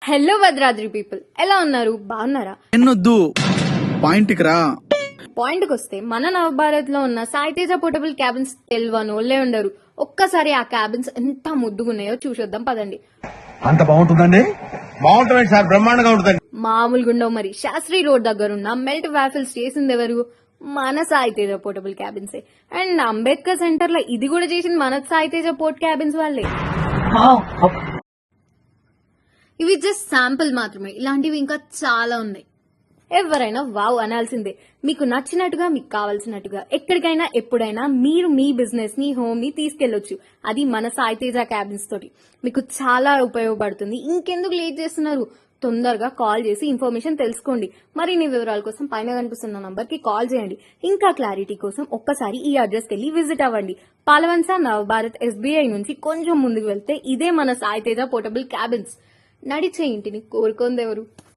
Hello Bhadradri people, ఎలా ఉన్నారు? బాగున్నారా? ఎన్నొద్దు పాయింట్ కి రా. పాయింట్ కి వస్తే మన నవభారత్ లో ఉన్న సాయితేజ పోర్టబుల్ క్యాబిన్స్ తెలియనోళ్లే ఉండరు. ఒక్కసారి ఆ క్యాబిన్స్ ఎంత ముద్దుగున్నాయో చూసొద్దాం పదండి. అంత బాగుంటుందండి. బాగుంటుంది సార్, బ్రహ్మాండంగా ఉంటుంది. మామూలుగా ఉండవు మరి. శాస్త్రి రోడ్ దగ్గర ఉన్న మెల్ట్ వాఫిల్స్ చేసింది ఎవరు? మన సాయితేజ పోర్టబుల్ క్యాబిన్సే. అండ్ అంబేద్కర్ సెంటర్ లో ఇది కూడా చేసింది మన సాయితేజ పోర్ట్ క్యాబిన్స్ వాళ్ళే. ఇవి జస్ట్ శాంపుల్ మాత్రమే, ఇలాంటివి ఇంకా చాలా ఉన్నాయి. ఎవరైనా వావ్ అనాల్సిందే. మీకు నచ్చినట్టుగా, మీకు కావాల్సినట్టుగా ఎక్కడికైనా ఎప్పుడైనా మీరు మీ బిజినెస్ ని, హోమ్ ని తీసుకెళ్లొచ్చు. అది మన సాయితేజ క్యాబిన్స్ తోటి. మీకు చాలా ఉపయోగపడుతుంది. ఇంకెందుకు లేట్ చేస్తున్నారు? తొందరగా కాల్ చేసి ఇన్ఫర్మేషన్ తెలుసుకోండి. మరిన్ని వివరాల కోసం పైన కనిపిస్తున్న నంబర్ కి కాల్ చేయండి. ఇంకా క్లారిటీ కోసం ఒక్కసారి ఈ అడ్రస్ కి వెళ్ళి విజిట్ అవ్వండి. పాలవంచ నవభారత్ SBI నుంచి కొంచెం ముందుకు వెళ్తే ఇదే మన సాయితేజ పోర్టబుల్ క్యాబిన్స్. నడిచే ఇంటిని కోరుకోందెవరు?